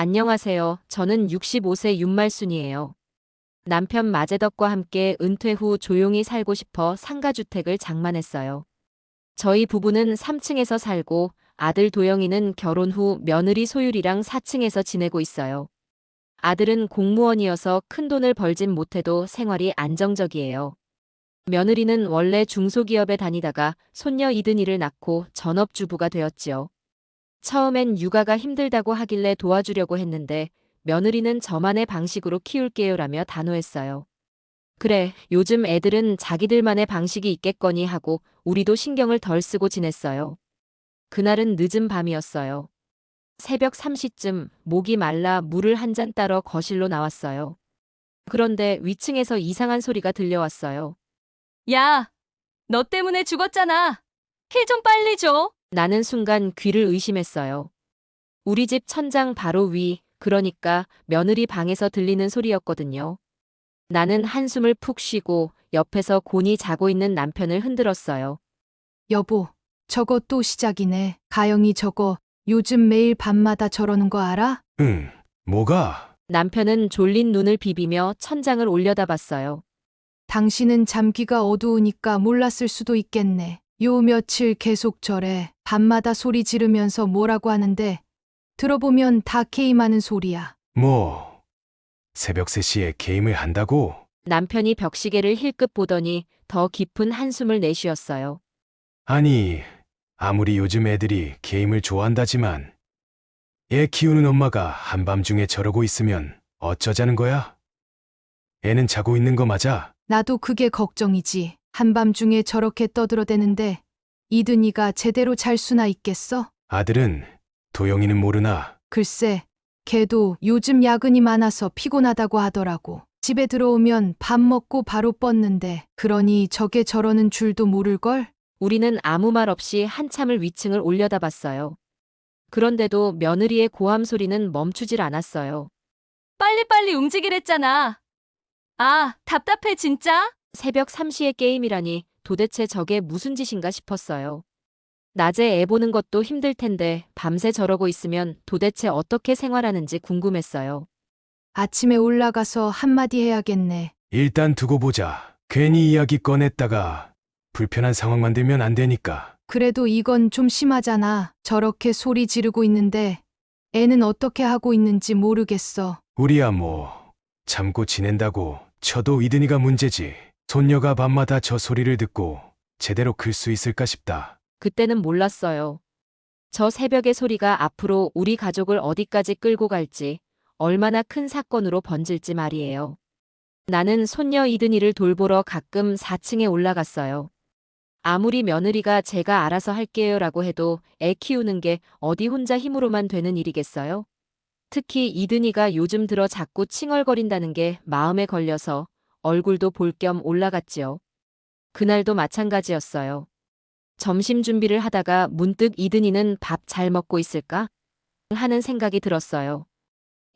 안녕하세요. 저는 65세 윤말순이에요. 남편 마제덕과 함께 은퇴 후 조용히 살고 싶어 상가주택을 장만했어요. 저희 부부는 3층에서 살고 아들 도영이는 결혼 후 며느리 소율이랑 4층에서 지내고 있어요. 아들은 공무원이어서 큰돈을 벌진 못해도 생활이 안정적이에요. 며느리는 원래 중소기업에 다니다가 손녀 이든이를 낳고 전업주부가 되었지요. 처음엔 육아가 힘들다고 하길래 도와주려고 했는데 며느리는 저만의 방식으로 키울게요라며 단호했어요. 그래, 요즘 애들은 자기들만의 방식이 있겠거니 하고 우리도 신경을 덜 쓰고 지냈어요. 그날은 늦은 밤이었어요. 새벽 3시쯤 목이 말라 물을 한 잔 따러 거실로 나왔어요. 그런데 위층에서 이상한 소리가 들려왔어요. 야, 너 때문에 죽었잖아. 키 좀 빨리 줘. 나는 순간 귀를 의심했어요. 우리 집 천장 바로 위, 그러니까 며느리 방에서 들리는 소리였거든요. 나는 한숨을 푹 쉬고 옆에서 곤히 자고 있는 남편을 흔들었어요. 여보, 저거 또 시작이네. 가영이 저거 요즘 매일 밤마다 저러는 거 알아? 응, 뭐가? 남편은 졸린 눈을 비비며 천장을 올려다봤어요. 당신은 잠귀가 어두우니까 몰랐을 수도 있겠네. 요 며칠 계속 저래. 밤마다 소리 지르면서 뭐라고 하는데 들어보면 다 게임하는 소리야. 뭐, 새벽 3시에 게임을 한다고? 남편이 벽시계를 힐끗 보더니 더 깊은 한숨을 내쉬었어요. 아니, 아무리 요즘 애들이 게임을 좋아한다지만, 애 키우는 엄마가 한밤중에 저러고 있으면 어쩌자는 거야? 애는 자고 있는 거 맞아? 나도 그게 걱정이지. 한밤중에 저렇게 떠들어대는데 이든이가 제대로 잘 수나 있겠어? 아들은, 도영이는 모르나? 글쎄, 걔도 요즘 야근이 많아서 피곤하다고 하더라고. 집에 들어오면 밥 먹고 바로 뻗는데 그러니 저게 저러는 줄도 모를걸? 우리는 아무 말 없이 한참을 위층을 올려다봤어요. 그런데도 며느리의 고함 소리는 멈추질 않았어요. 빨리빨리 움직이랬잖아. 아, 답답해 진짜? 새벽 3시에 게임이라니 도대체 저게 무슨 짓인가 싶었어요. 낮에 애 보는 것도 힘들 텐데 밤새 저러고 있으면 도대체 어떻게 생활하는지 궁금했어요. 아침에 올라가서 한마디 해야겠네. 일단 두고 보자. 괜히 이야기 꺼냈다가 불편한 상황 만들면 안 되니까. 그래도 이건 좀 심하잖아. 저렇게 소리 지르고 있는데 애는 어떻게 하고 있는지 모르겠어. 우리야 뭐, 참고 지낸다고 쳐도 이든이가 문제지. 손녀가 밤마다 저 소리를 듣고 제대로 클 수 있을까 싶다. 그때는 몰랐어요. 저 새벽의 소리가 앞으로 우리 가족을 어디까지 끌고 갈지, 얼마나 큰 사건으로 번질지 말이에요. 나는 손녀 이든이를 돌보러 가끔 4층에 올라갔어요. 아무리 며느리가 제가 알아서 할게요라고 해도 애 키우는 게 어디 혼자 힘으로만 되는 일이겠어요? 특히 이든이가 요즘 들어 자꾸 칭얼거린다는 게 마음에 걸려서 얼굴도 볼 겸 올라갔지요. 그날도 마찬가지였어요. 점심 준비를 하다가 문득 이든이는 밥 잘 먹고 있을까? 하는 생각이 들었어요.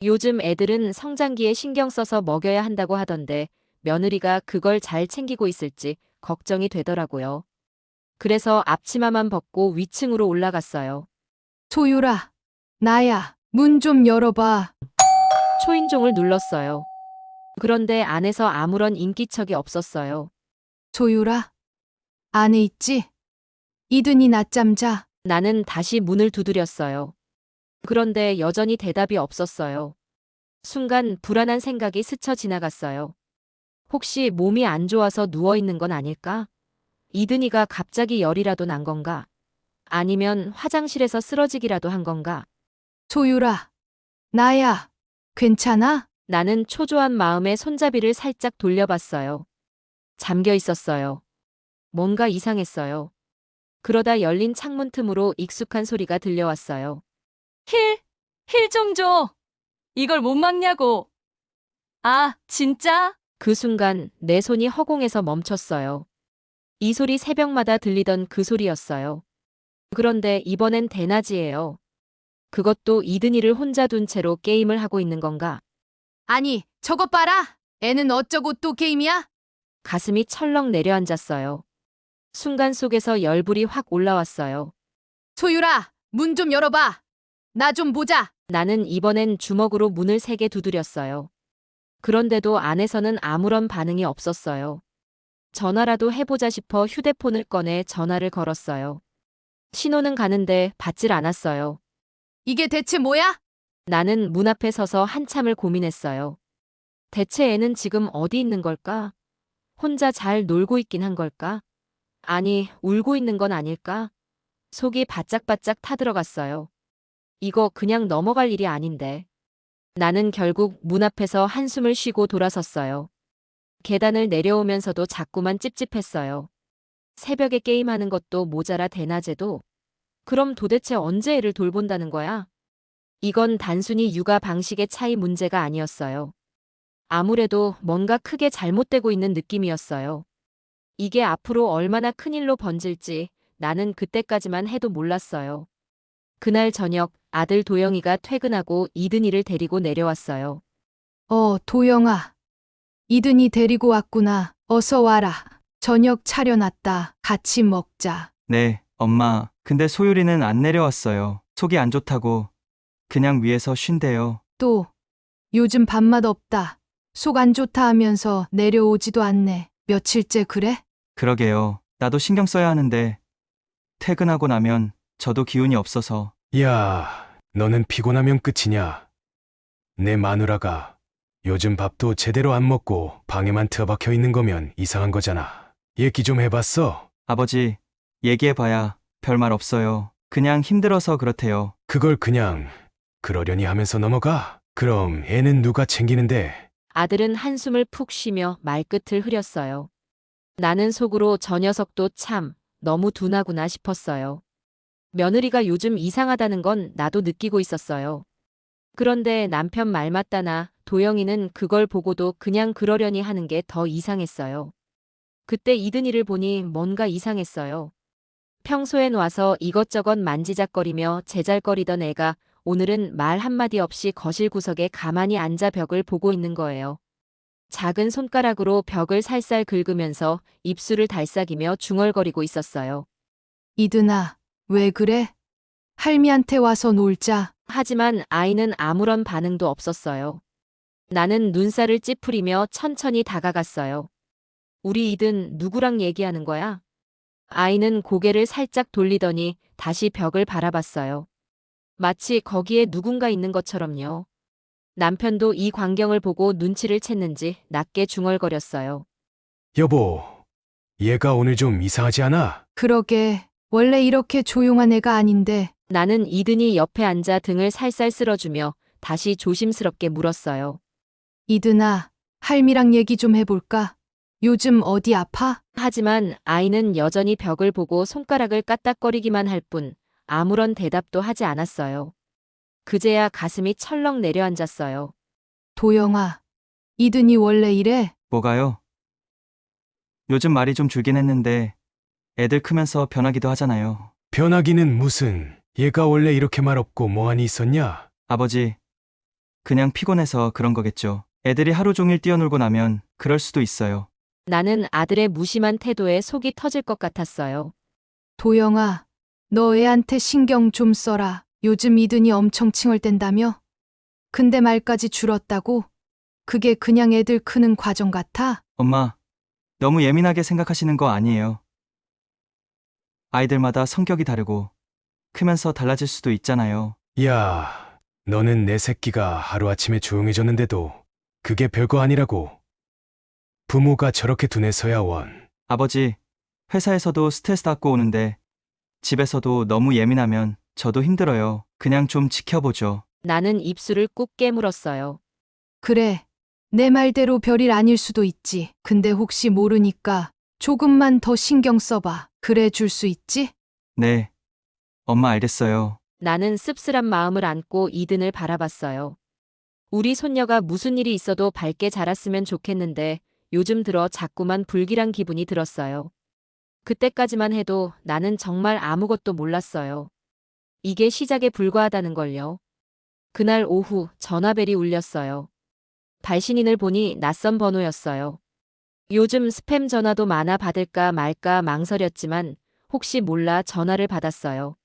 요즘 애들은 성장기에 신경 써서 먹여야 한다고 하던데 며느리가 그걸 잘 챙기고 있을지 걱정이 되더라고요. 그래서 앞치마만 벗고 위층으로 올라갔어요. 소율아, 나야. 문 좀 열어봐. 초인종을 눌렀어요. 그런데 안에서 아무런 인기척이 없었어요. 소율아, 안에 있지? 이든이 낮잠 자. 나는 다시 문을 두드렸어요. 그런데 여전히 대답이 없었어요. 순간 불안한 생각이 스쳐 지나갔어요. 혹시 몸이 안 좋아서 누워 있는 건 아닐까? 이든이가 갑자기 열이라도 난 건가? 아니면 화장실에서 쓰러지기라도 한 건가? 소율아, 나야. 괜찮아? 나는 초조한 마음에 손잡이를 살짝 돌려봤어요. 잠겨 있었어요. 뭔가 이상했어요. 그러다 열린 창문 틈으로 익숙한 소리가 들려왔어요. 힐 좀 줘. 이걸 못 막냐고. 아, 진짜? 그 순간 내 손이 허공에서 멈췄어요. 이 소리 새벽마다 들리던 그 소리였어요. 그런데 이번엔 대낮이에요. 그것도 이든이를 혼자 둔 채로 게임을 하고 있는 건가? 아니, 저것 봐라. 애는 어쩌고 또 게임이야? 가슴이 철렁 내려앉았어요. 순간 속에서 열불이 확 올라왔어요. 소율아, 문 좀 열어봐. 나 좀 보자. 나는 이번엔 주먹으로 문을 세게 두드렸어요. 그런데도 안에서는 아무런 반응이 없었어요. 전화라도 해보자 싶어 휴대폰을 꺼내 전화를 걸었어요. 신호는 가는데 받질 않았어요. 이게 대체 뭐야? 나는 문 앞에 서서 한참을 고민했어요. 대체 애는 지금 어디 있는 걸까? 혼자 잘 놀고 있긴 한 걸까? 아니, 울고 있는 건 아닐까? 속이 바짝바짝 타들어갔어요. 이거 그냥 넘어갈 일이 아닌데. 나는 결국 문 앞에서 한숨을 쉬고 돌아섰어요. 계단을 내려오면서도 자꾸만 찝찝했어요. 새벽에 게임하는 것도 모자라 대낮에도. 그럼 도대체 언제 애를 돌본다는 거야? 이건 단순히 육아 방식의 차이 문제가 아니었어요. 아무래도 뭔가 크게 잘못되고 있는 느낌이었어요. 이게 앞으로 얼마나 큰일로 번질지 나는 그때까지만 해도 몰랐어요. 그날 저녁 아들 도영이가 퇴근하고 이든이를 데리고 내려왔어요. 도영아. 이든이 데리고 왔구나. 어서 와라. 저녁 차려놨다. 같이 먹자. 네, 엄마. 근데 소율이는 안 내려왔어요. 속이 안 좋다고. 그냥 위에서 쉰대요. 또 요즘 밥맛 없다. 속 안 좋다 하면서 내려오지도 않네. 며칠째 그래? 그러게요. 나도 신경 써야 하는데 퇴근하고 나면 저도 기운이 없어서. 야, 너는 피곤하면 끝이냐? 내 마누라가 요즘 밥도 제대로 안 먹고 방에만 틀어박혀 있는 거면 이상한 거잖아. 얘기 좀 해봤어? 아버지, 얘기해봐야 별말 없어요. 그냥 힘들어서 그렇대요. 그걸 그냥 그러려니 하면서 넘어가? 그럼 애는 누가 챙기는데? 아들은 한숨을 푹 쉬며 말끝을 흐렸어요. 나는 속으로 저 녀석도 참 너무 둔하구나 싶었어요. 며느리가 요즘 이상하다는 건 나도 느끼고 있었어요. 그런데 남편 말 맞다나 도영이는 그걸 보고도 그냥 그러려니 하는 게 더 이상했어요. 그때 이든이를 보니 뭔가 이상했어요. 평소엔 와서 이것저것 만지작거리며 제잘거리던 애가 오늘은 말 한마디 없이 거실 구석에 가만히 앉아 벽을 보고 있는 거예요. 작은 손가락으로 벽을 살살 긁으면서 입술을 달싹이며 중얼거리고 있었어요. 이든아, 왜 그래? 할미한테 와서 놀자. 하지만 아이는 아무런 반응도 없었어요. 나는 눈살을 찌푸리며 천천히 다가갔어요. 우리 이든 누구랑 얘기하는 거야? 아이는 고개를 살짝 돌리더니 다시 벽을 바라봤어요. 마치 거기에 누군가 있는 것처럼요. 남편도 이 광경을 보고 눈치를 챘는지 낮게 중얼거렸어요. 여보, 얘가 오늘 좀 이상하지 않아? 그러게, 원래 이렇게 조용한 애가 아닌데. 나는 이든이 옆에 앉아 등을 살살 쓸어주며 다시 조심스럽게 물었어요. 이든아, 할미랑 얘기 좀 해볼까? 요즘 어디 아파? 하지만 아이는 여전히 벽을 보고 손가락을 까딱거리기만 할 뿐 아무런 대답도 하지 않았어요. 그제야 가슴이 철렁 내려앉았어요. 도영아, 이든이 원래 이래? 뭐가요? 요즘 말이 좀 줄긴 했는데 애들 크면서 변하기도 하잖아요. 변하기는 무슨, 얘가 원래 이렇게 말 없고 뭐하니 있었냐? 아버지, 그냥 피곤해서 그런 거겠죠. 애들이 하루 종일 뛰어놀고 나면 그럴 수도 있어요. 나는 아들의 무심한 태도에 속이 터질 것 같았어요. 도영아, 너 애한테 신경 좀 써라. 요즘 이든이 엄청 칭얼댄다며? 근데 말까지 줄었다고? 그게 그냥 애들 크는 과정 같아? 엄마, 너무 예민하게 생각하시는 거 아니에요. 아이들마다 성격이 다르고 크면서 달라질 수도 있잖아요. 야, 너는 내 새끼가 하루아침에 조용해졌는데도 그게 별거 아니라고. 부모가 저렇게 둔해서야 원. 아버지, 회사에서도 스트레스 받고 오는데 집에서도 너무 예민하면 저도 힘들어요. 그냥 좀 지켜보죠. 나는 입술을 꾹 깨물었어요. 그래, 내 말대로 별일 아닐 수도 있지. 근데 혹시 모르니까 조금만 더 신경 써봐. 그래 줄 수 있지? 네, 엄마 알겠어요. 나는 씁쓸한 마음을 안고 이든을 바라봤어요. 우리 손녀가 무슨 일이 있어도 밝게 자랐으면 좋겠는데 요즘 들어 자꾸만 불길한 기분이 들었어요. 그때까지만 해도 나는 정말 아무것도 몰랐어요. 이게 시작에 불과하다는 걸요. 그날 오후 전화벨이 울렸어요. 발신인을 보니 낯선 번호였어요. 요즘 스팸 전화도 많아 받을까 말까 망설였지만 혹시 몰라 전화를 받았어요.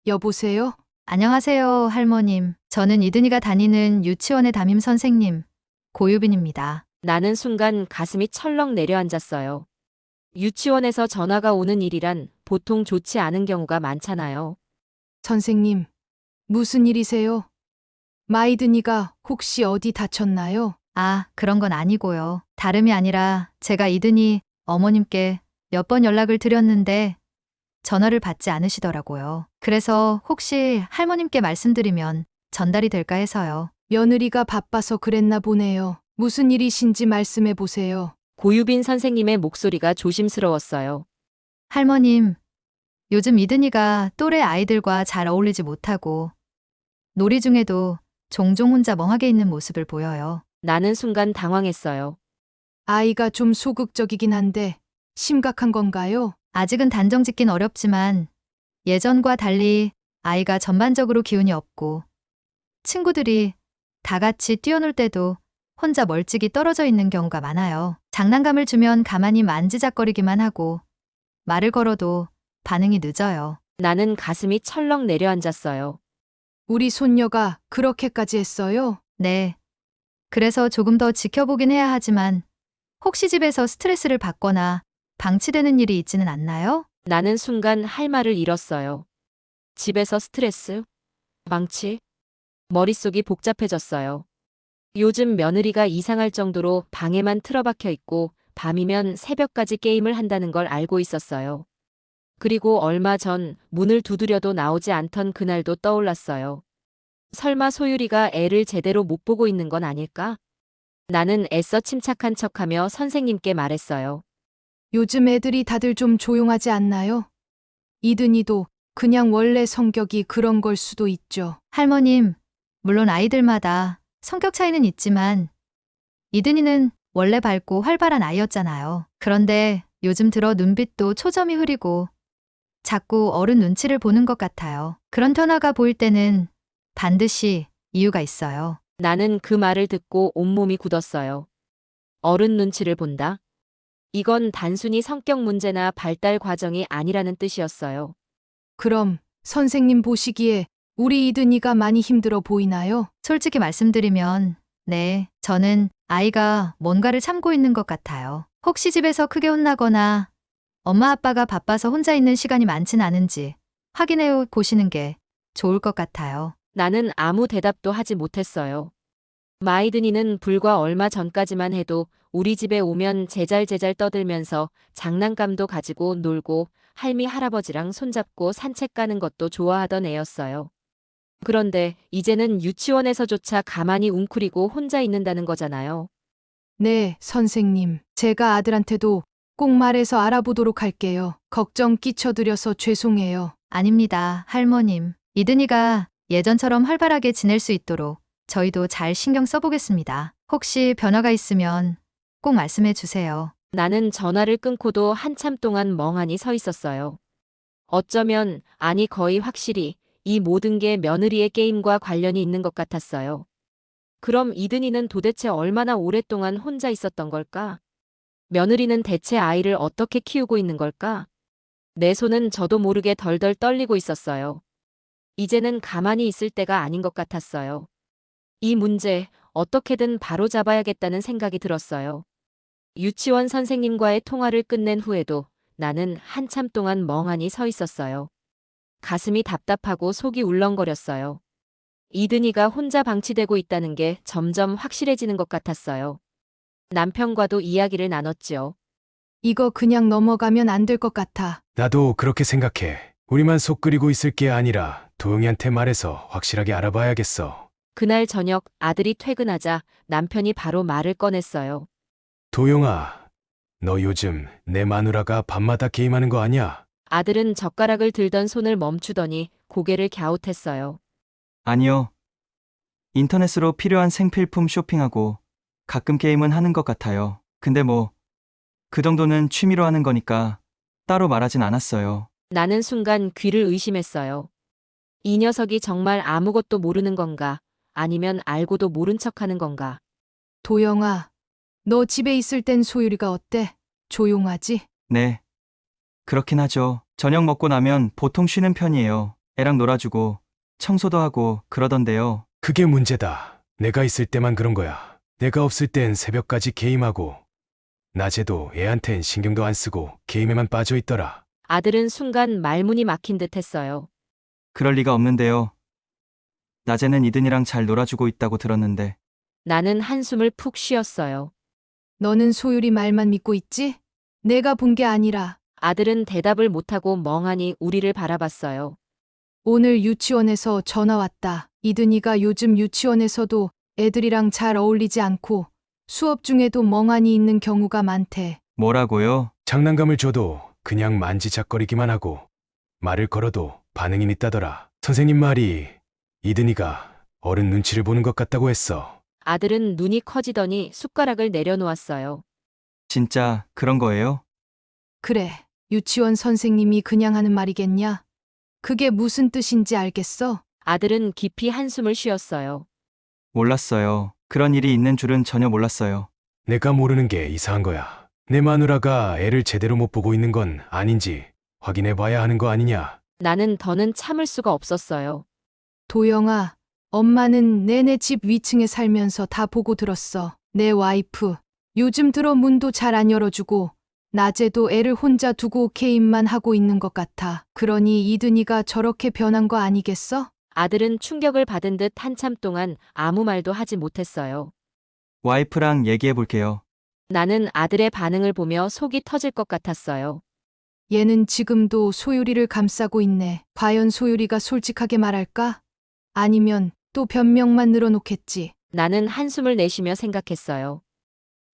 여보세요? 안녕하세요, 할머님. 저는 이든이가 다니는 유치원의 담임 선생님, 고유빈입니다. 나는 순간 가슴이 철렁 내려앉았어요. 유치원에서 전화가 오는 일이란 보통 좋지 않은 경우가 많잖아요. 선생님, 무슨 일이세요? 마이든이가 혹시 어디 다쳤나요? 아, 그런 건 아니고요. 다름이 아니라 제가 이든이 어머님께 몇 번 연락을 드렸는데 전화를 받지 않으시더라고요. 그래서 혹시 할머님께 말씀드리면 전달이 될까 해서요. 며느리가 바빠서 그랬나 보네요. 무슨 일이신지 말씀해 보세요. 고유빈 선생님의 목소리가 조심스러웠어요. 할머님, 요즘 이든이가 또래 아이들과 잘 어울리지 못하고 놀이 중에도 종종 혼자 멍하게 있는 모습을 보여요. 나는 순간 당황했어요. 아이가 좀 소극적이긴 한데 심각한 건가요? 아직은 단정 짓긴 어렵지만 예전과 달리 아이가 전반적으로 기운이 없고 친구들이 다 같이 뛰어놀 때도 혼자 멀찍이 떨어져 있는 경우가 많아요. 장난감을 주면 가만히 만지작거리기만 하고 말을 걸어도 반응이 늦어요. 나는 가슴이 철렁 내려앉았어요. 우리 손녀가 그렇게까지 했어요? 네. 그래서 조금 더 지켜보긴 해야 하지만 혹시 집에서 스트레스를 받거나 방치되는 일이 있지는 않나요? 나는 순간 할 말을 잃었어요. 집에서 스트레스? 망치? 머릿속이 복잡해졌어요. 요즘 며느리가 이상할 정도로 방에만 틀어박혀 있고 밤이면 새벽까지 게임을 한다는 걸 알고 있었어요. 그리고 얼마 전 문을 두드려도 나오지 않던 그날도 떠올랐어요. 설마 소율이가 애를 제대로 못 보고 있는 건 아닐까? 나는 애써 침착한 척하며 선생님께 말했어요. 요즘 애들이 다들 좀 조용하지 않나요? 이든이도 그냥 원래 성격이 그런 걸 수도 있죠. 할머님, 물론 아이들마다 성격 차이는 있지만 이든이는 원래 밝고 활발한 아이였잖아요. 그런데 요즘 들어 눈빛도 초점이 흐리고 자꾸 어른 눈치를 보는 것 같아요. 그런 변화가 보일 때는 반드시 이유가 있어요. 나는 그 말을 듣고 온몸이 굳었어요. 어른 눈치를 본다? 이건 단순히 성격 문제나 발달 과정이 아니라는 뜻이었어요. 그럼 선생님 보시기에 우리 이든이가 많이 힘들어 보이나요? 솔직히 말씀드리면, 네, 저는 아이가 뭔가를 참고 있는 것 같아요. 혹시 집에서 크게 혼나거나 엄마 아빠가 바빠서 혼자 있는 시간이 많진 않은지 확인해 보시는 게 좋을 것 같아요. 나는 아무 대답도 하지 못했어요. 마이든이는 불과 얼마 전까지만 해도 우리 집에 오면 제잘제잘 떠들면서 장난감도 가지고 놀고 할미 할아버지랑 손잡고 산책 가는 것도 좋아하던 애였어요. 그런데 이제는 유치원에서조차 가만히 웅크리고 혼자 있는다는 거잖아요. 네, 선생님. 제가 아들한테도 꼭 말해서 알아보도록 할게요. 걱정 끼쳐드려서 죄송해요. 아닙니다, 할머님. 이든이가 예전처럼 활발하게 지낼 수 있도록 저희도 잘 신경 써보겠습니다. 혹시 변화가 있으면 꼭 말씀해 주세요. 나는 전화를 끊고도 한참 동안 멍하니 서 있었어요. 어쩌면, 아니 거의 확실히 이 모든 게 며느리의 게임과 관련이 있는 것 같았어요. 그럼 이든이는 도대체 얼마나 오랫동안 혼자 있었던 걸까? 며느리는 대체 아이를 어떻게 키우고 있는 걸까? 내 손은 저도 모르게 덜덜 떨리고 있었어요. 이제는 가만히 있을 때가 아닌 것 같았어요. 이 문제 어떻게든 바로잡아야겠다는 생각이 들었어요. 유치원 선생님과의 통화를 끝낸 후에도 나는 한참 동안 멍하니 서 있었어요. 가슴이 답답하고 속이 울렁거렸어요. 이든이가 혼자 방치되고 있다는 게 점점 확실해지는 것 같았어요. 남편과도 이야기를 나눴지요. 이거 그냥 넘어가면 안 될 것 같아. 나도 그렇게 생각해. 우리만 속 끓이고 있을 게 아니라 도영이한테 말해서 확실하게 알아봐야겠어. 그날 저녁 아들이 퇴근하자 남편이 바로 말을 꺼냈어요. 도영아, 너 요즘 내 마누라가 밤마다 게임하는 거 아니야? 아들은 젓가락을 들던 손을 멈추더니 고개를 갸웃했어요. 아니요. 인터넷으로 필요한 생필품 쇼핑하고 가끔 게임은 하는 것 같아요. 근데 뭐, 그 정도는 취미로 하는 거니까 따로 말하진 않았어요. 나는 순간 귀를 의심했어요. 이 녀석이 정말 아무것도 모르는 건가? 아니면 알고도 모른 척하는 건가? 도영아, 너 집에 있을 땐 소율이가 어때? 조용하지? 네. 그렇긴 하죠. 저녁 먹고 나면 보통 쉬는 편이에요. 애랑 놀아주고 청소도 하고 그러던데요. 그게 문제다. 내가 있을 때만 그런 거야. 내가 없을 땐 새벽까지 게임하고, 낮에도 애한텐 신경도 안 쓰고 게임에만 빠져 있더라. 아들은 순간 말문이 막힌 듯 했어요. 그럴 리가 없는데요. 낮에는 이든이랑 잘 놀아주고 있다고 들었는데. 나는 한숨을 푹 쉬었어요. 너는 소율이 말만 믿고 있지? 내가 본 게 아니라 아들은 대답을 못하고 멍하니 우리를 바라봤어요. 오늘 유치원에서 전화 왔다. 이든이가 요즘 유치원에서도 애들이랑 잘 어울리지 않고 수업 중에도 멍하니 있는 경우가 많대. 뭐라고요? 장난감을 줘도 그냥 만지작거리기만 하고, 말을 걸어도 반응이 늦다더라. 선생님 말이 이든이가 어른 눈치를 보는 것 같다고 했어. 아들은 눈이 커지더니 숟가락을 내려놓았어요. 진짜 그런 거예요? 그래, 유치원 선생님이 그냥 하는 말이겠냐? 그게 무슨 뜻인지 알겠어? 아들은 깊이 한숨을 쉬었어요. 몰랐어요. 그런 일이 있는 줄은 전혀 몰랐어요. 내가 모르는 게 이상한 거야. 내 마누라가 애를 제대로 못 보고 있는 건 아닌지 확인해 봐야 하는 거 아니냐. 나는 더는 참을 수가 없었어요. 도영아, 엄마는 내내 집 위층에 살면서 다 보고 들었어. 내 와이프, 요즘 들어 문도 잘 안 열어주고, 낮에도 애를 혼자 두고 게임만 하고 있는 것 같아. 그러니 이든이가 저렇게 변한 거 아니겠어? 아들은 충격을 받은 듯 한참 동안 아무 말도 하지 못했어요. 와이프랑 얘기해 볼게요. 나는 아들의 반응을 보며 속이 터질 것 같았어요. 얘는 지금도 소율이를 감싸고 있네. 과연 소율이가 솔직하게 말할까? 아니면 또 변명만 늘어놓겠지. 나는 한숨을 내쉬며 생각했어요.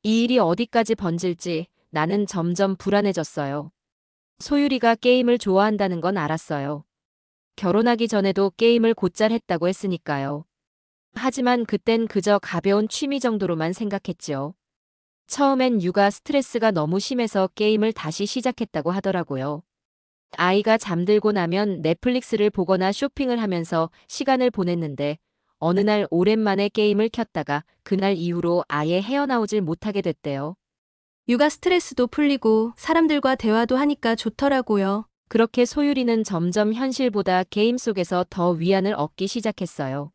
이 일이 어디까지 번질지 나는 점점 불안해졌어요. 소율이가 게임을 좋아한다는 건 알았어요. 결혼하기 전에도 게임을 곧잘 했다고 했으니까요. 하지만 그땐 그저 가벼운 취미 정도로만 생각했지요. 처음엔 육아 스트레스가 너무 심해서 게임을 다시 시작했다고 하더라고요. 아이가 잠들고 나면 넷플릭스를 보거나 쇼핑을 하면서 시간을 보냈는데 어느 날 오랜만에 게임을 켰다가 그날 이후로 아예 헤어나오질 못하게 됐대요. 육아 스트레스도 풀리고 사람들과 대화도 하니까 좋더라고요. 그렇게 소율이는 점점 현실보다 게임 속에서 더 위안을 얻기 시작했어요.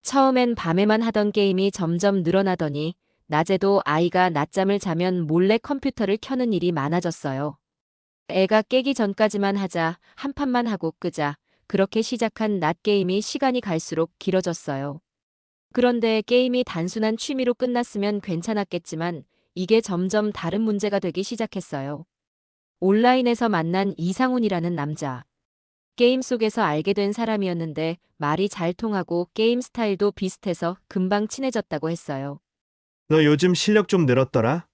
처음엔 밤에만 하던 게임이 점점 늘어나더니 낮에도 아이가 낮잠을 자면 몰래 컴퓨터를 켜는 일이 많아졌어요. 애가 깨기 전까지만 하자, 한 판만 하고 끄자. 그렇게 시작한 낮 게임이 시간이 갈수록 길어졌어요. 그런데 게임이 단순한 취미로 끝났으면 괜찮았겠지만 이게 점점 다른 문제가 되기 시작했어요. 온라인에서 만난 이상훈이라는 남자. 게임 속에서 알게 된 사람이었는데 말이 잘 통하고 게임 스타일도 비슷해서 금방 친해졌다고 했어요. 너 요즘 실력 좀 늘었더라?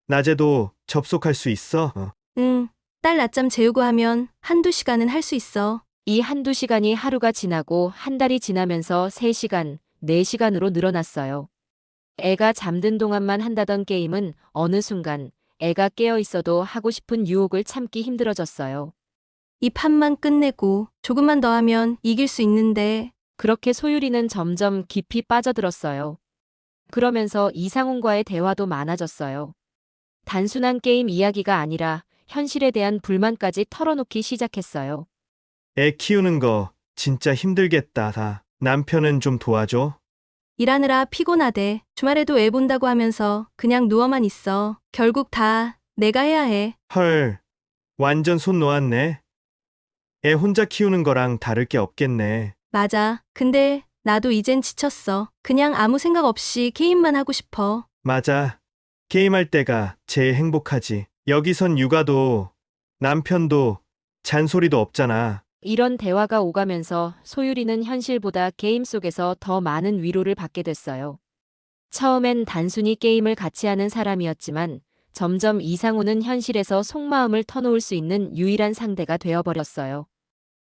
낮에도 접속할 수 있어? 응, 딸 낮잠 재우고 하면 한두 시간은 할 수 있어. 이 한두 시간이 하루가 지나고 한 달이 지나면서 3시간, 4시간으로 늘어났어요. 애가 잠든 동안만 한다던 게임은 어느 순간 애가 깨어 있어도 하고 싶은 유혹을 참기 힘들어졌어요. 이 판만 끝내고 조금만 더 하면 이길 수 있는데. 그렇게 소율이는 점점 깊이 빠져들었어요. 그러면서 이상훈과의 대화도 많아졌어요. 단순한 게임 이야기가 아니라 현실에 대한 불만까지 털어놓기 시작했어요. 애 키우는 거 진짜 힘들겠다, 다. 남편은 좀 도와줘? 일하느라 피곤하대. 주말에도 애 본다고 하면서 그냥 누워만 있어. 결국 다 내가 해야 해. 헐, 완전 손 놓았네. 애 혼자 키우는 거랑 다를 게 없겠네. 맞아. 근데 나도 이젠 지쳤어. 그냥 아무 생각 없이 게임만 하고 싶어. 맞아. 게임할 때가 제일 행복하지. 여기선 육아도 남편도 잔소리도 없잖아. 이런 대화가 오가면서 소율이는 현실보다 게임 속에서 더 많은 위로를 받게 됐어요. 처음엔 단순히 게임을 같이 하는 사람이었지만 점점 이상훈은 현실에서 속마음을 터놓을 수 있는 유일한 상대가 되어버렸어요.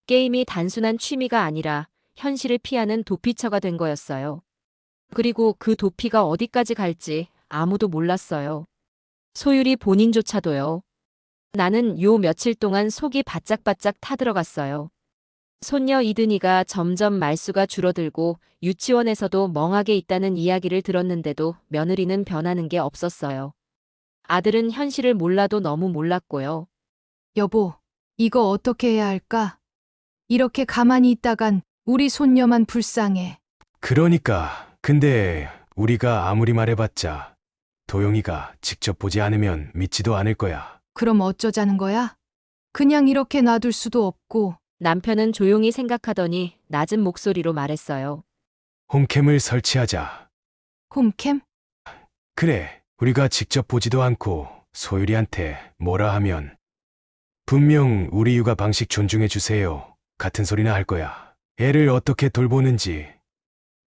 게임이 단순한 취미가 아니라 현실을 피하는 도피처가 된 거였어요. 그리고 그 도피가 어디까지 갈지 아무도 몰랐어요. 소율이 본인조차도요. 나는 요 며칠 동안 속이 바짝바짝 타들어갔어요. 손녀 이든이가 점점 말수가 줄어들고 유치원에서도 멍하게 있다는 이야기를 들었는데도 며느리는 변하는 게 없었어요. 아들은 현실을 몰라도 너무 몰랐고요. 여보, 이거 어떻게 해야 할까? 이렇게 가만히 있다간 우리 손녀만 불쌍해. 그러니까, 근데 우리가 아무리 말해봤자 도영이가 직접 보지 않으면 믿지도 않을 거야. 그럼 어쩌자는 거야? 그냥 이렇게 놔둘 수도 없고. 남편은 조용히 생각하더니 낮은 목소리로 말했어요. 홈캠을 설치하자. 홈캠? 그래, 우리가 직접 보지도 않고 소율이한테 뭐라 하면 분명 우리 육아 방식 존중해 주세요 같은 소리나 할 거야. 애를 어떻게 돌보는지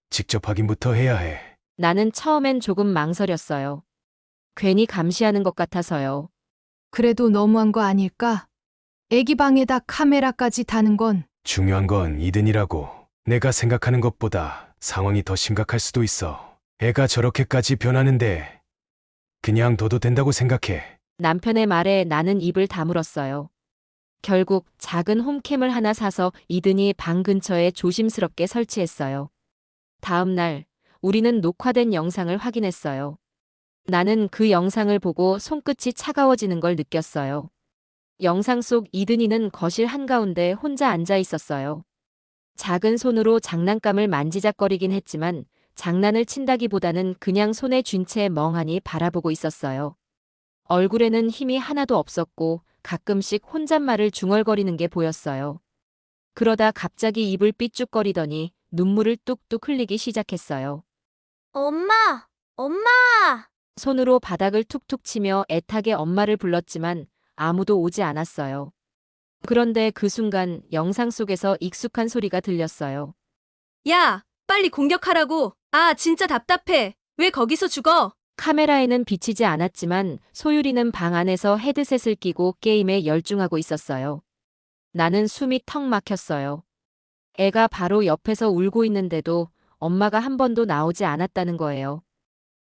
직접 확인부터 해야 해. 나는 처음엔 조금 망설였어요. 괜히 감시하는 것 같아서요. 그래도 너무한 거 아닐까? 애기 방에다 카메라까지 다는 건. 중요한 건 이든이라고. 내가 생각하는 것보다 상황이 더 심각할 수도 있어. 애가 저렇게까지 변하는데 그냥 둬도 된다고 생각해. 남편의 말에 나는 입을 다물었어요. 결국 작은 홈캠을 하나 사서 이든이 방 근처에 조심스럽게 설치했어요. 다음 날 우리는 녹화된 영상을 확인했어요. 나는 그 영상을 보고 손끝이 차가워지는 걸 느꼈어요. 영상 속 이든이는 거실 한가운데 혼자 앉아 있었어요. 작은 손으로 장난감을 만지작거리긴 했지만 장난을 친다기보다는 그냥 손에 쥔 채 멍하니 바라보고 있었어요. 얼굴에는 힘이 하나도 없었고 가끔씩 혼잣말을 중얼거리는 게 보였어요. 그러다 갑자기 입을 삐죽거리더니 눈물을 뚝뚝 흘리기 시작했어요. 엄마! 엄마! 손으로 바닥을 툭툭 치며 애타게 엄마를 불렀지만 아무도 오지 않았어요. 그런데 그 순간 영상 속에서 익숙한 소리가 들렸어요. 야, 빨리 공격하라고. 아, 진짜 답답해. 왜 거기서 죽어? 카메라에는 비치지 않았지만 소율이는 방 안에서 헤드셋을 끼고 게임에 열중하고 있었어요. 나는 숨이 턱 막혔어요. 애가 바로 옆에서 울고 있는데도 엄마가 한 번도 나오지 않았다는 거예요.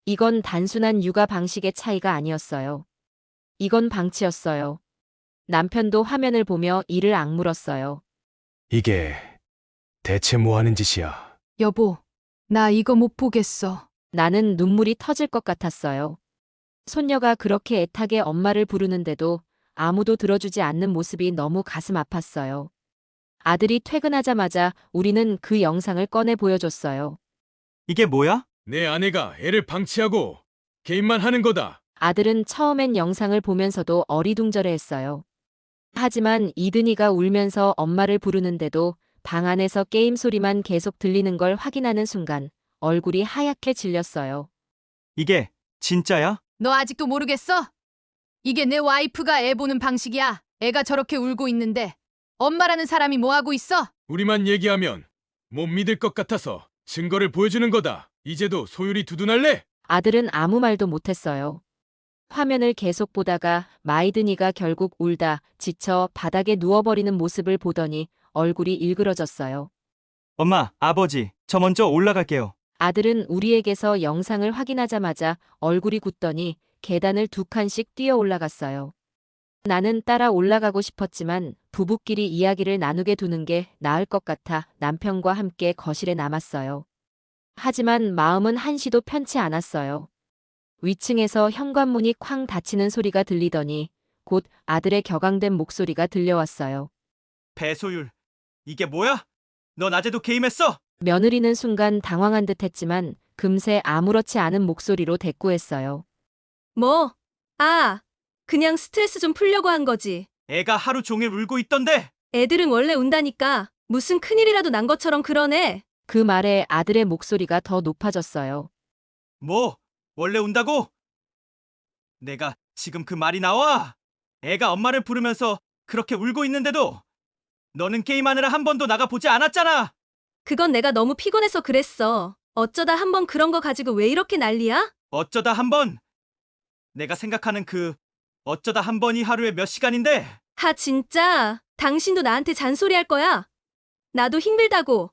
이건 단순한 육아 방식의 차이가 아니었어요. 이건 방치였어요. 남편도 화면을 보며 이를 악물었어요. 이게 대체 뭐 하는 짓이야? 여보, 나 이거 못 보겠어. 나는 눈물이 터질 것 같았어요. 손녀가 그렇게 애타게 엄마를 부르는데도 아무도 들어주지 않는 모습이 너무 가슴 아팠어요. 아들이 퇴근하자마자 우리는 그 영상을 꺼내 보여줬어요. 이게 뭐야? 내 아내가 애를 방치하고 게임만 하는 거다. 아들은 처음엔 영상을 보면서도 어리둥절해했어요. 하지만 이든이가 울면서 엄마를 부르는데도 방 안에서 게임 소리만 계속 들리는 걸 확인하는 순간 얼굴이 하얗게 질렸어요. 이게 진짜야? 너 아직도 모르겠어? 이게 내 와이프가 애 보는 방식이야. 애가 저렇게 울고 있는데 엄마라는 사람이 뭐 하고 있어? 우리만 얘기하면 못 믿을 것 같아서 증거를 보여주는 거다. 이제도 소율이 두둔할래? 아들은 아무 말도 못했어요. 화면을 계속 보다가 마이든이가 결국 울다 지쳐 바닥에 누워버리는 모습을 보더니 얼굴이 일그러졌어요. 엄마, 아버지, 저 먼저 올라갈게요. 아들은 우리에게서 영상을 확인하자마자 얼굴이 굳더니 계단을 2칸씩 뛰어 올라갔어요. 나는 따라 올라가고 싶었지만 부부끼리 이야기를 나누게 두는 게 나을 것 같아 남편과 함께 거실에 남았어요. 하지만 마음은 한시도 편치 않았어요. 위층에서 현관문이 쾅 닫히는 소리가 들리더니 곧 아들의 격앙된 목소리가 들려왔어요. 배소율, 이게 뭐야? 너 낮에도 게임했어? 며느리는 순간 당황한 듯 했지만 금세 아무렇지 않은 목소리로 대꾸했어요. 뭐? 아, 그냥 스트레스 좀 풀려고 한 거지. 애가 하루 종일 울고 있던데. 애들은 원래 운다니까. 무슨 큰일이라도 난 것처럼 그러네. 그 말에 아들의 목소리가 더 높아졌어요. 뭐? 원래 운다고? 내가 지금 그 말이 나와? 애가 엄마를 부르면서 그렇게 울고 있는데도 너는 게임하느라 한 번도 나가 보지 않았잖아. 그건 내가 너무 피곤해서 그랬어. 어쩌다 한번 그런 거 가지고 왜 이렇게 난리야? 어쩌다 한 번. 내가 생각하는 그 어쩌다 한 번이 하루에 몇 시간인데. 하, 진짜. 당신도 나한테 잔소리할 거야? 나도 힘들다고.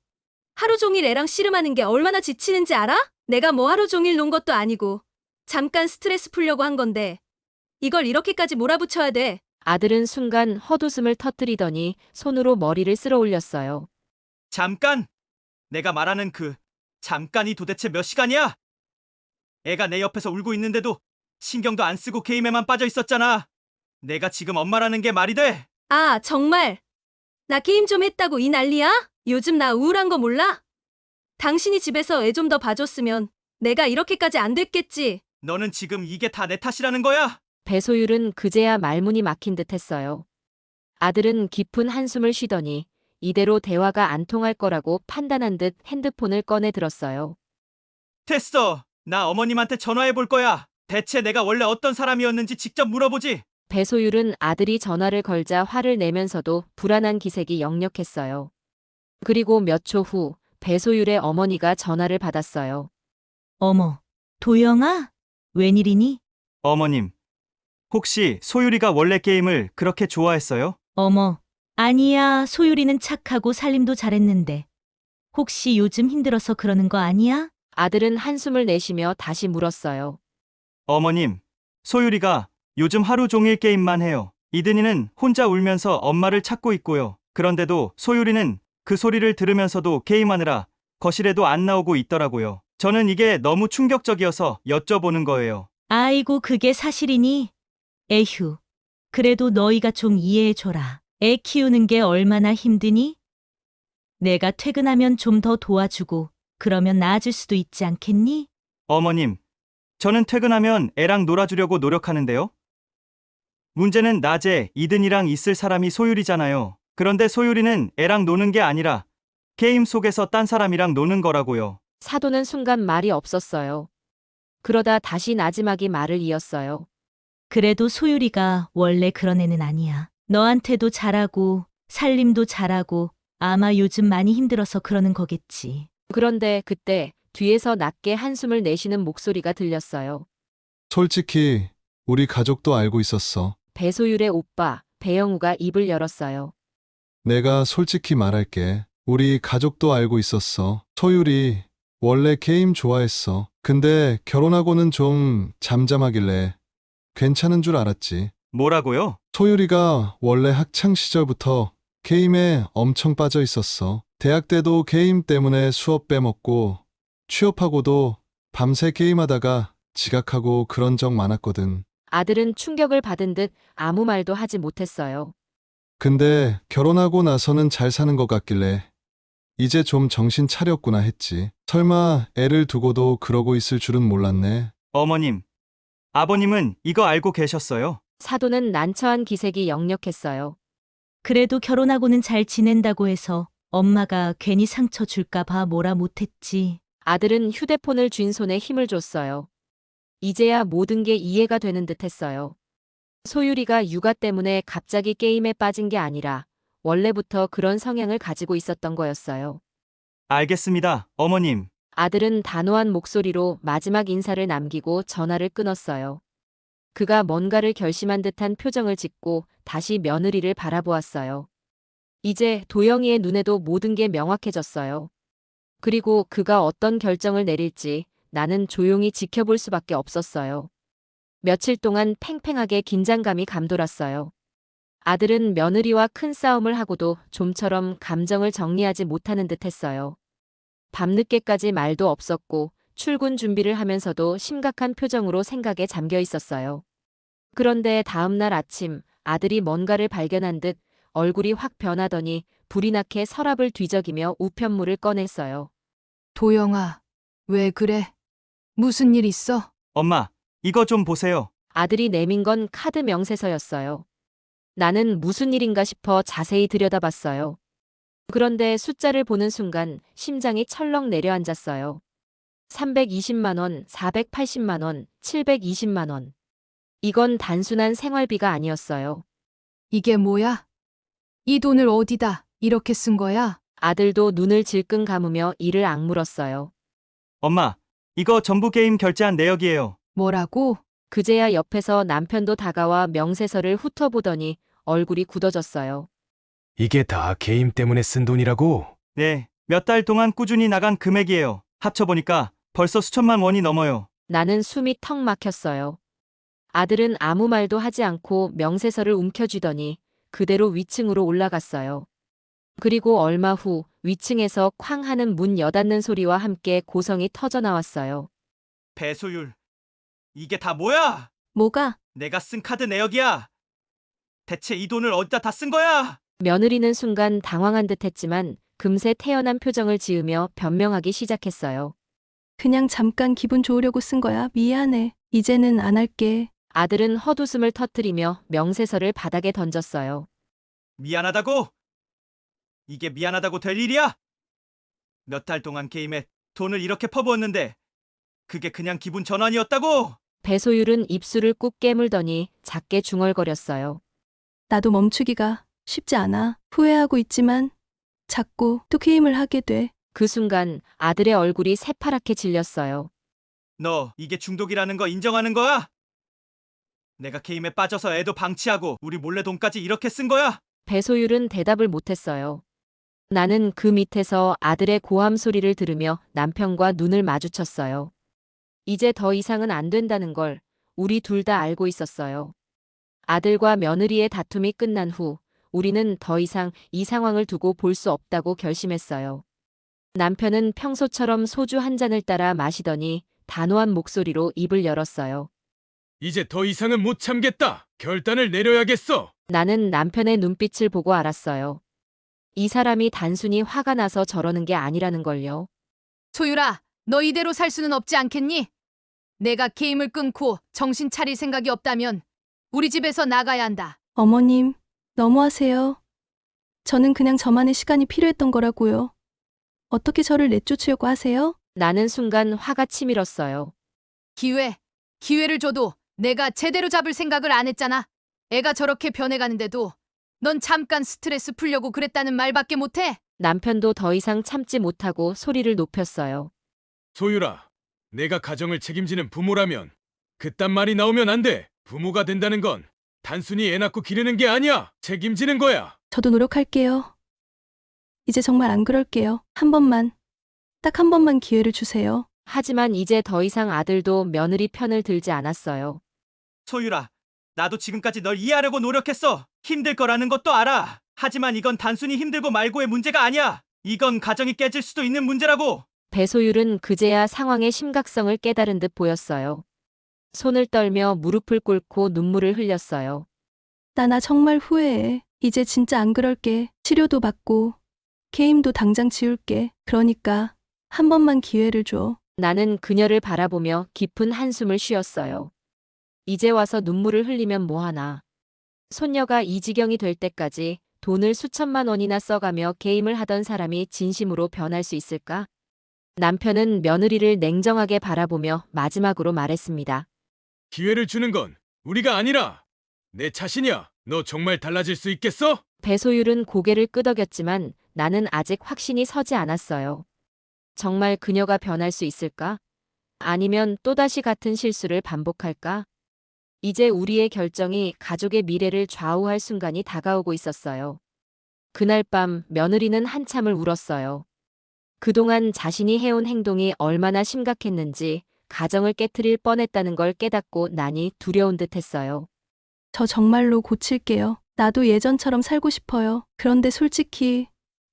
하루 종일 애랑 씨름하는 게 얼마나 지치는지 알아? 내가 뭐 하루 종일 논 것도 아니고 잠깐 스트레스 풀려고 한 건데 이걸 이렇게까지 몰아붙여야 돼. 아들은 순간 헛웃음을 터뜨리더니 손으로 머리를 쓸어 올렸어요. 잠깐! 내가 말하는 그 잠깐이 도대체 몇 시간이야? 애가 내 옆에서 울고 있는데도 신경도 안 쓰고 게임에만 빠져 있었잖아. 내가 지금 엄마라는 게 말이 돼? 아, 정말. 나 게임 좀 했다고 이 난리야? 요즘 나 우울한 거 몰라? 당신이 집에서 애 좀 더 봐줬으면 내가 이렇게까지 안 됐겠지. 너는 지금 이게 다 내 탓이라는 거야? 배소율은 그제야 말문이 막힌 듯 했어요. 아들은 깊은 한숨을 쉬더니 이대로 대화가 안 통할 거라고 판단한 듯 핸드폰을 꺼내 들었어요. 됐어. 나 어머님한테 전화해 볼 거야. 대체 내가 원래 어떤 사람이었는지 직접 물어보지. 배소율은 아들이 전화를 걸자 화를 내면서도 불안한 기색이 역력했어요. 그리고 몇 초 후 배소율의 어머니가 전화를 받았어요. 어머, 도영아? 웬일이니? 어머님, 혹시 소율이가 원래 게임을 그렇게 좋아했어요? 어머, 아니야. 소율이는 착하고 살림도 잘했는데. 혹시 요즘 힘들어서 그러는 거 아니야? 아들은 한숨을 내쉬며 다시 물었어요. 어머님, 소율이가 요즘 하루 종일 게임만 해요. 이든이는 혼자 울면서 엄마를 찾고 있고요. 그런데도 소율이는 그 소리를 들으면서도 게임하느라 거실에도 안 나오고 있더라고요. 저는 이게 너무 충격적이어서 여쭤보는 거예요. 아이고, 그게 사실이니? 에휴, 그래도 너희가 좀 이해해줘라. 애 키우는 게 얼마나 힘드니? 내가 퇴근하면 좀 더 도와주고 그러면 나아질 수도 있지 않겠니? 어머님, 저는 퇴근하면 애랑 놀아주려고 노력하는데요. 문제는 낮에 이든이랑 있을 사람이 소율이잖아요. 그런데 소율이는 애랑 노는 게 아니라 게임 속에서 딴 사람이랑 노는 거라고요. 사도는 순간 말이 없었어요. 그러다 다시 나지막이 말을 이었어요. 그래도 소율이가 원래 그런 애는 아니야. 너한테도 잘하고 살림도 잘하고 아마 요즘 많이 힘들어서 그러는 거겠지. 그런데 그때 뒤에서 낮게 한숨을 내쉬는 목소리가 들렸어요. 솔직히 우리 가족도 알고 있었어. 배소율의 오빠 배영우가 입을 열었어요. 내가 솔직히 말할게. 우리 가족도 알고 있었어. 소율이 원래 게임 좋아했어. 근데 결혼하고는 좀 잠잠하길래 괜찮은 줄 알았지. 뭐라고요? 소율이가 원래 학창 시절부터 게임에 엄청 빠져 있었어. 대학 때도 게임 때문에 수업 빼먹고 취업하고도 밤새 게임하다가 지각하고 그런 적 많았거든. 아들은 충격을 받은 듯 아무 말도 하지 못했어요. 근데 결혼하고 나서는 잘 사는 것 같길래 이제 좀 정신 차렸구나 했지. 설마 애를 두고도 그러고 있을 줄은 몰랐네. 어머님, 아버님은 이거 알고 계셨어요? 사도는 난처한 기색이 역력했어요. 그래도 결혼하고는 잘 지낸다고 해서 엄마가 괜히 상처 줄까 봐 뭐라 못했지. 아들은 휴대폰을 쥔 손에 힘을 줬어요. 이제야 모든 게 이해가 되는 듯 했어요. 소율이가 육아 때문에 갑자기 게임에 빠진 게 아니라 원래부터 그런 성향을 가지고 있었던 거였어요. 알겠습니다, 어머님. 아들은 단호한 목소리로 마지막 인사를 남기고 전화를 끊었어요. 그가 뭔가를 결심한 듯한 표정을 짓고 다시 며느리를 바라보았어요. 이제 도영이의 눈에도 모든 게 명확해졌어요. 그리고 그가 어떤 결정을 내릴지 나는 조용히 지켜볼 수밖에 없었어요. 며칠 동안 팽팽하게 긴장감이 감돌았어요. 아들은 며느리와 큰 싸움을 하고도 좀처럼 감정을 정리하지 못하는 듯 했어요. 밤늦게까지 말도 없었고 출근 준비를 하면서도 심각한 표정으로 생각에 잠겨 있었어요. 그런데 다음 날 아침 아들이 뭔가를 발견한 듯 얼굴이 확 변하더니 불이 나게 서랍을 뒤적이며 우편물을 꺼냈어요. 도영아, 왜 그래? 무슨 일 있어? 엄마, 이거 좀 보세요. 아들이 내민 건 카드 명세서였어요. 나는 무슨 일인가 싶어 자세히 들여다봤어요. 그런데 숫자를 보는 순간 심장이 철렁 내려앉았어요. 320만 원, 480만 원, 720만 원. 이건 단순한 생활비가 아니었어요. 이게 뭐야? 이 돈을 어디다 이렇게 쓴 거야? 아들도 눈을 질끈 감으며 이를 악물었어요. 엄마, 이거 전부 게임 결제한 내역이에요. 뭐라고? 그제야 옆에서 남편도 다가와 명세서를 훑어보더니 얼굴이 굳어졌어요. 이게 다 게임 때문에 쓴 돈이라고? 네, 몇 달 동안 꾸준히 나간 금액이에요. 합쳐보니까 벌써 수천만 원이 넘어요. 나는 숨이 턱 막혔어요. 아들은 아무 말도 하지 않고 명세서를 움켜쥐더니 그대로 위층으로 올라갔어요. 그리고 얼마 후 위층에서 쾅 하는 문 여닫는 소리와 함께 고성이 터져 나왔어요. 배소율, 이게 다 뭐야? 뭐가? 내가 쓴 카드 내역이야. 대체 이 돈을 어디다 다 쓴 거야? 며느리는 순간 당황한 듯 했지만 금세 태연한 표정을 지으며 변명하기 시작했어요. 그냥 잠깐 기분 좋으려고 쓴 거야. 미안해. 이제는 안 할게. 아들은 헛웃음을 터뜨리며 명세서를 바닥에 던졌어요. 미안하다고? 이게 미안하다고 될 일이야? 몇 달 동안 게임에 돈을 이렇게 퍼부었는데 그게 그냥 기분 전환이었다고? 배소율은 입술을 꾹 깨물더니 작게 중얼거렸어요. 나도 멈추기가 쉽지 않아. 후회하고 있지만 자꾸 또 게임을 하게 돼. 그 순간 아들의 얼굴이 새파랗게 질렸어요. 너 이게 중독이라는 거 인정하는 거야? 내가 게임에 빠져서 애도 방치하고 우리 몰래 돈까지 이렇게 쓴 거야? 배소율은 대답을 못했어요. 나는 그 밑에서 아들의 고함 소리를 들으며 남편과 눈을 마주쳤어요. 이제 더 이상은 안 된다는 걸 우리 둘 다 알고 있었어요. 아들과 며느리의 다툼이 끝난 후 우리는 더 이상 이 상황을 두고 볼 수 없다고 결심했어요. 남편은 평소처럼 소주 한 잔을 따라 마시더니 단호한 목소리로 입을 열었어요. 이제 더 이상은 못 참겠다. 결단을 내려야겠어. 나는 남편의 눈빛을 보고 알았어요. 이 사람이 단순히 화가 나서 저러는 게 아니라는 걸요. 소율아, 너 이대로 살 수는 없지 않겠니? 내가 게임을 끊고 정신 차릴 생각이 없다면 우리 집에서 나가야 한다. 어머님, 너무하세요. 저는 그냥 저만의 시간이 필요했던 거라고요. 어떻게 저를 내쫓으려고 하세요? 나는 순간 화가 치밀었어요. 기회를 줘도 내가 제대로 잡을 생각을 안 했잖아. 애가 저렇게 변해가는데도 넌 잠깐 스트레스 풀려고 그랬다는 말밖에 못해? 남편도 더 이상 참지 못하고 소리를 높였어요. 소율아, 내가 가정을 책임지는 부모라면 그딴 말이 나오면 안 돼. 부모가 된다는 건 단순히 애 낳고 기르는 게 아니야. 책임지는 거야. 저도 노력할게요. 이제 정말 안 그럴게요. 한 번만, 딱 한 번만 기회를 주세요. 하지만 이제 더 이상 아들도 며느리 편을 들지 않았어요. 소율아, 나도 지금까지 널 이해하려고 노력했어. 힘들 거라는 것도 알아. 하지만 이건 단순히 힘들고 말고의 문제가 아니야. 이건 가정이 깨질 수도 있는 문제라고. 배소율은 그제야 상황의 심각성을 깨달은 듯 보였어요. 손을 떨며 무릎을 꿇고 눈물을 흘렸어요. 나 정말 후회해. 이제 진짜 안 그럴게. 치료도 받고 게임도 당장 지울게. 그러니까 한 번만 기회를 줘. 나는 그녀를 바라보며 깊은 한숨을 쉬었어요. 이제 와서 눈물을 흘리면 뭐하나. 손녀가 이 지경이 될 때까지 돈을 수천만 원이나 써가며 게임을 하던 사람이 진심으로 변할 수 있을까? 남편은 며느리를 냉정하게 바라보며 마지막으로 말했습니다. 기회를 주는 건 우리가 아니라 내 자신이야. 너 정말 달라질 수 있겠어? 배소율은 고개를 끄덕였지만 나는 아직 확신이 서지 않았어요. 정말 그녀가 변할 수 있을까? 아니면 또다시 같은 실수를 반복할까? 이제 우리의 결정이 가족의 미래를 좌우할 순간이 다가오고 있었어요. 그날 밤 며느리는 한참을 울었어요. 그동안 자신이 해온 행동이 얼마나 심각했는지 가정을 깨트릴 뻔했다는 걸 깨닫고 나니 두려운 듯했어요. 저 정말로 고칠게요. 나도 예전처럼 살고 싶어요. 그런데 솔직히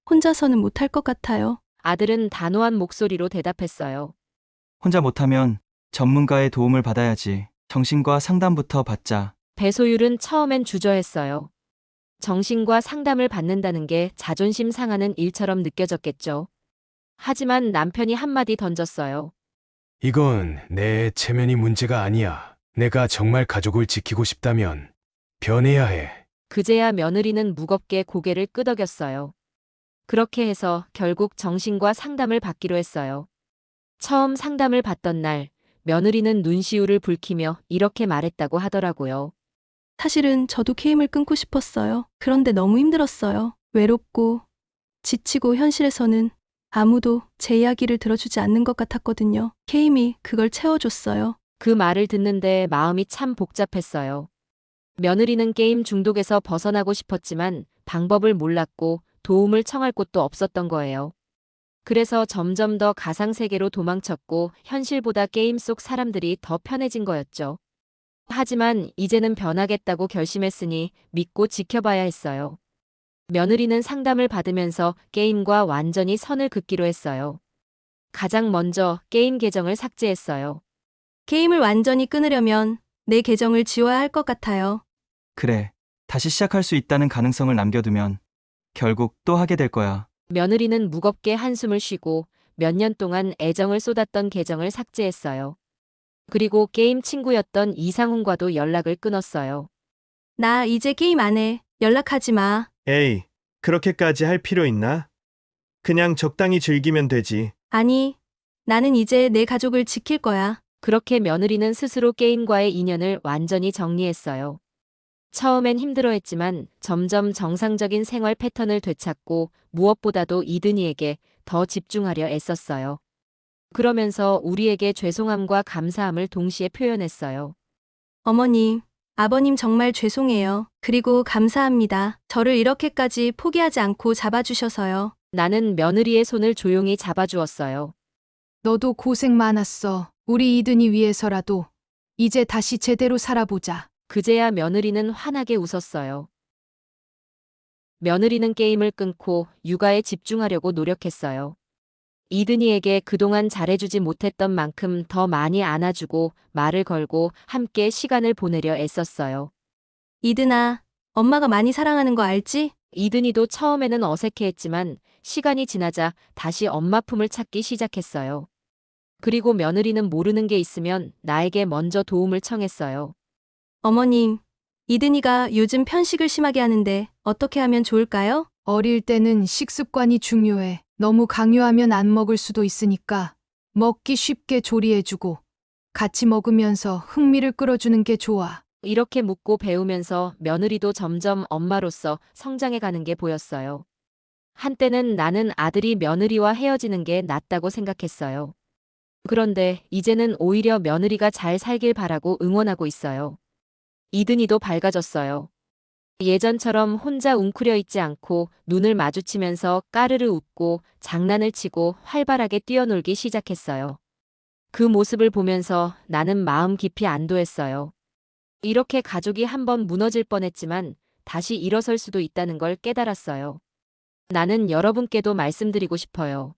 혼자서는 못할 것 같아요. 아들은 단호한 목소리로 대답했어요. 혼자 못하면 전문가의 도움을 받아야지. 정신과 상담부터 받자. 배소율은 처음엔 주저했어요. 정신과 상담을 받는다는 게 자존심 상하는 일처럼 느껴졌겠죠. 하지만 남편이 한마디 던졌어요. 이건 내 체면이 문제가 아니야. 내가 정말 가족을 지키고 싶다면 변해야 해. 그제야 며느리는 무겁게 고개를 끄덕였어요. 그렇게 해서 결국 정신과 상담을 받기로 했어요. 처음 상담을 받던 날 며느리는 눈시울을 붉히며 이렇게 말했다고 하더라고요. 사실은 저도 게임을 끊고 싶었어요. 그런데 너무 힘들었어요. 외롭고 지치고 현실에서는 아무도 제 이야기를 들어주지 않는 것 같았거든요. 게임이 그걸 채워줬어요. 그 말을 듣는데 마음이 참 복잡했어요. 며느리는 게임 중독에서 벗어나고 싶었지만 방법을 몰랐고 도움을 청할 곳도 없었던 거예요. 그래서 점점 더 가상세계로 도망쳤고 현실보다 게임 속 사람들이 더 편해진 거였죠. 하지만 이제는 변하겠다고 결심했으니 믿고 지켜봐야 했어요. 며느리는 상담을 받으면서 게임과 완전히 선을 긋기로 했어요. 가장 먼저 게임 계정을 삭제했어요. 게임을 완전히 끊으려면 내 계정을 지워야 할 것 같아요. 그래. 다시 시작할 수 있다는 가능성을 남겨두면 결국 또 하게 될 거야. 며느리는 무겁게 한숨을 쉬고 몇 년 동안 애정을 쏟았던 계정을 삭제했어요. 그리고 게임 친구였던 이상훈과도 연락을 끊었어요. 나 이제 게임 안 해. 연락하지 마. 에이, 그렇게까지 할 필요 있나? 그냥 적당히 즐기면 되지. 아니, 나는 이제 내 가족을 지킬 거야. 그렇게 며느리는 스스로 게임과의 인연을 완전히 정리했어요. 처음엔 힘들어했지만 점점 정상적인 생활 패턴을 되찾고 무엇보다도 이든이에게 더 집중하려 애썼어요. 그러면서 우리에게 죄송함과 감사함을 동시에 표현했어요. 어머님, 아버님 정말 죄송해요. 그리고 감사합니다. 저를 이렇게까지 포기하지 않고 잡아주셔서요. 나는 며느리의 손을 조용히 잡아주었어요. 너도 고생 많았어. 우리 이든이 위해서라도 이제 다시 제대로 살아보자. 그제야 며느리는 환하게 웃었어요. 며느리는 게임을 끊고 육아에 집중하려고 노력했어요. 이든이에게 그동안 잘해주지 못했던 만큼 더 많이 안아주고 말을 걸고 함께 시간을 보내려 애썼어요. 이든아, 엄마가 많이 사랑하는 거 알지? 이든이도 처음에는 어색해했지만 시간이 지나자 다시 엄마 품을 찾기 시작했어요. 그리고 며느리는 모르는 게 있으면 나에게 먼저 도움을 청했어요. 어머님, 이든이가 요즘 편식을 심하게 하는데 어떻게 하면 좋을까요? 어릴 때는 식습관이 중요해. 너무 강요하면 안 먹을 수도 있으니까 먹기 쉽게 조리해주고 같이 먹으면서 흥미를 끌어주는 게 좋아. 이렇게 묻고 배우면서 며느리도 점점 엄마로서 성장해가는 게 보였어요. 한때는 나는 아들이 며느리와 헤어지는 게 낫다고 생각했어요. 그런데 이제는 오히려 며느리가 잘 살길 바라고 응원하고 있어요. 이든이도 밝아졌어요. 예전처럼 혼자 웅크려 있지 않고 눈을 마주치면서 까르르 웃고 장난을 치고 활발하게 뛰어놀기 시작했어요. 그 모습을 보면서 나는 마음 깊이 안도했어요. 이렇게 가족이 한번 무너질 뻔했지만 다시 일어설 수도 있다는 걸 깨달았어요. 나는 여러분께도 말씀드리고 싶어요.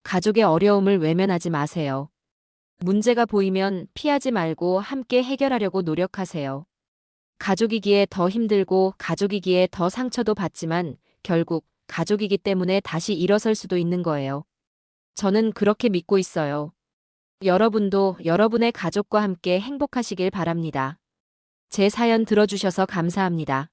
가족의 어려움을 외면하지 마세요. 문제가 보이면 피하지 말고 함께 해결하려고 노력하세요. 가족이기에 더 힘들고 가족이기에 더 상처도 받지만 결국 가족이기 때문에 다시 일어설 수도 있는 거예요. 저는 그렇게 믿고 있어요. 여러분도 여러분의 가족과 함께 행복하시길 바랍니다. 제 사연 들어주셔서 감사합니다.